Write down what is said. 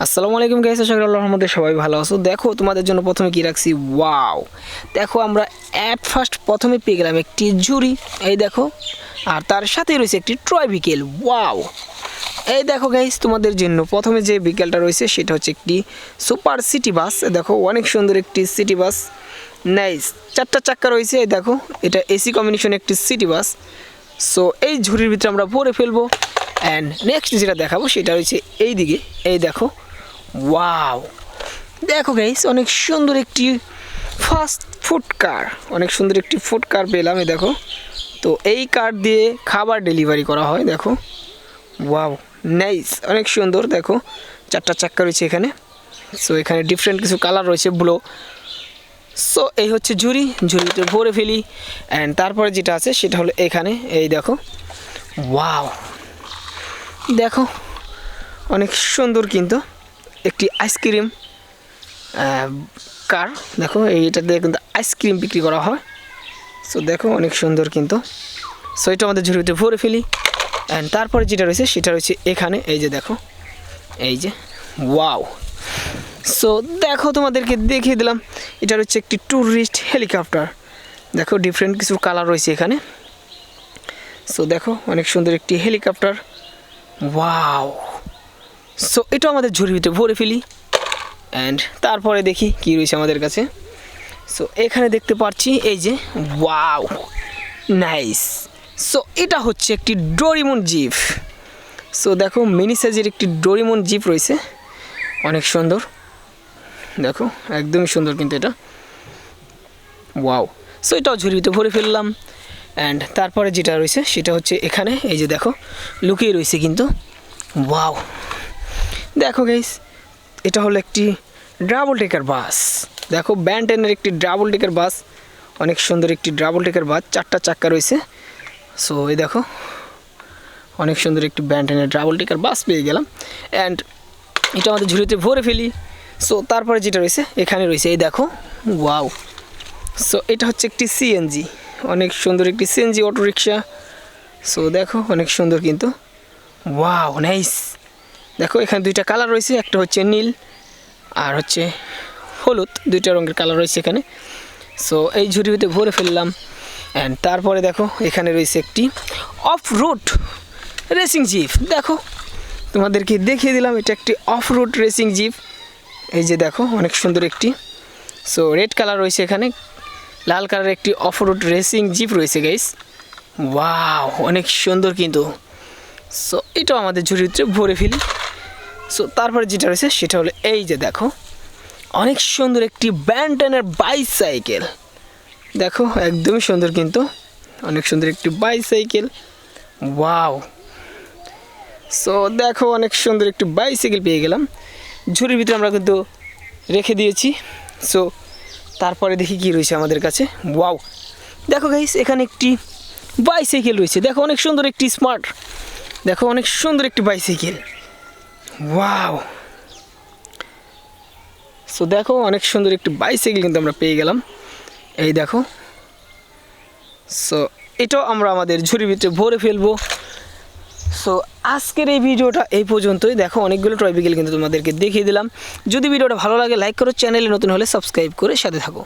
আসসালামু আলাইকুম গাইস, আশা করি আল্লাহর রহমতে সবাই ভালো আছো। দেখো তোমাদের জন্য প্রথমে কি রাখছি, ওয়াও। দেখো আমরা অ্যাট ফার্স্ট প্রথমে পেয়ে গেলাম একটি ঝুড়ি, এই দেখো, আর তার সাথে রয়েছে একটি ট্রয় বিকেল, ওয়াও। এই দেখো গাইস, তোমাদের জন্য প্রথমে যে বিকেলটা রয়েছে সেটা হচ্ছে একটি সুপার সিটি বাস। দেখো অনেক সুন্দর একটি সিটি বাস, নাইস, 4টা চাক্কা রয়েছে। এই দেখো, এটা এসি কম্বিনেশন একটি সিটি বাস। সো এই ঝুড়ির ভিতরে আমরা ভরে ফেলবো। অ্যান্ড নেক্সট যেটা দেখাবো সেটা হচ্ছে এই দিকে, এই দেখো, ওয়াও। দেখো গাইস, অনেক সুন্দর একটি ফাস্ট ফুড কার, অনেক সুন্দর একটি ফুড কার পেলাম। এই দেখো, তো এই কার দিয়ে খাবার ডেলিভারি করা হয়। দেখো, ওয়াও, নাইস, অনেক সুন্দর। দেখো 4টা চাক্কা রয়েছে এখানে। সো এখানে ডিফারেন্ট কিছু কালার রয়েছে, ব্লু। সো এই হচ্ছে ঝুড়িতে ভরে ফেলি। অ্যান্ড তারপরে যেটা আছে সেটা হলো এখানে, এই দেখো, ওয়াও। দেখো অনেক সুন্দর কিন্তু একটি আইসক্রিম কার। দেখো এইটা দিয়ে কিন্তু আইসক্রিম বিক্রি করা হয়। সো দেখো অনেক সুন্দর কিন্তু। সো এটা আমাদের ঝুড়িতে ভরে ফেলি। অ্যান্ড তারপরে যেটা রয়েছে সেটা রয়েছে এখানে, এই যে দেখো, এই যে, ওয়াও। সো দেখো তোমাদেরকে দেখিয়ে দিলাম, এটা হচ্ছে একটি ট্যুরিস্ট হেলিকপ্টার। দেখো ডিফারেন্ট কিছু কালার রয়েছে এখানে। সো দেখো অনেক সুন্দর একটি হেলিকপ্টার, ওয়াও। সো এটা আমাদের ঝুড়ির ভিতরে ভরে ফেলি। অ্যান্ড তারপরে দেখি কি রয়েছে আমাদের কাছে। সো এখানে দেখতে পাচ্ছি, এই যে, ওয়াও, নাইস। সো এটা হচ্ছে একটি ডোরিমন জিপ। সো দেখো মিনি সাইজের একটি ডোরিমন জিপ রয়েছে, অনেক সুন্দর। দেখো একদমই সুন্দর কিন্তু এটা, ওয়াও। সো এটাও ঝুড়ির ভিতরে ভরে ফেললাম। অ্যান্ড তারপরে যেটা রয়েছে সেটা হচ্ছে এখানে, এই যে দেখো, লুকিয়ে রয়েছে কিন্তু, ওয়াও। দেখো গাইস, এটা হলো একটি ডাবল টেকার বাস। দেখো ব্যান্টেনের একটি ডাবল টেকার বাস, অনেক সুন্দর একটি ডাবল টেকার বাস, 4টা চাক্কা রয়েছে। সো এই দেখো, অনেক সুন্দর একটি ব্যান্টেনের ডাবল টেকার বাস পেয়ে গেলাম। অ্যান্ড এটা আমাদের ঝুড়িতে ভরে ফেলি। সো তারপরে যেটা রয়েছে এখানে রয়েছে, এই দেখো, ওয়াও। সো এটা হচ্ছে একটি সিএনজি, অনেক সুন্দর একটি সিএনজি অটোরিকশা। সো দেখো অনেক সুন্দর কিন্তু, ওয়াও, নাইস। দেখো এখানে 2টা কালার রয়েছে, একটা হচ্ছে নীল আর হচ্ছে হলুদ, 2টা রঙের কালার রয়েছে এখানে। সো এই ঝুড়িতে ভরে ফেললাম। অ্যান্ড তারপরে দেখো এখানে রয়েছে একটি অফ রোড রেসিং জিপ। দেখো তোমাদেরকে দেখিয়ে দিলাম, এটা একটি অফ রোড রেসিং জিপ। এই যে দেখো অনেক সুন্দর একটি, সো রেড কালার রয়েছে এখানে, লাল কালারের একটি অফ রোড রেসিং জিপ রয়েছে গাইস, ওয়াও, অনেক সুন্দর কিন্তু। সো এটাও আমাদের ঝুড়িতে ভরে ফেলি। সো তারপরে যেটা রয়েছে সেটা হলো এই যে দেখো, অনেক সুন্দর একটি ব্যান্টেনের বাইসাইকেল। দেখো একদমই সুন্দর কিন্তু, অনেক সুন্দর একটি বাইসাইকেল, ওয়াও। সো দেখো অনেক সুন্দর একটি বাইসাইকেল পেয়ে গেলাম, ঝুড়ির ভিতরে আমরা কিন্তু রেখে দিয়েছি। সো তারপরে দেখি কি রয়েছে আমাদের কাছে, ওয়াও। দেখো গাইস, এখানে একটি বাইসাইকেল রয়েছে। দেখো অনেক সুন্দর একটি স্মার্ট, দেখো অনেক সুন্দর একটি বাইসাইকেল, ওয়াও। সো দেখো অনেক সুন্দর একটি বাইসাইকেল কিন্তু আমরা পেয়ে গেলাম, এই দেখো। সো এটাও আমরা আমাদের ঝুড়ির ভিতরে ভরে ফেলবো। সো আজকের এই ভিডিওটা এই পর্যন্তই। দেখো অনেকগুলো টয় বিকেল কিন্তু তোমাদেরকে দেখিয়ে দিলাম। যদি ভিডিওটা ভালো লাগে লাইক করো, চ্যানেলে নতুন হলে সাবস্ক্রাইব করে সাথে থাকো।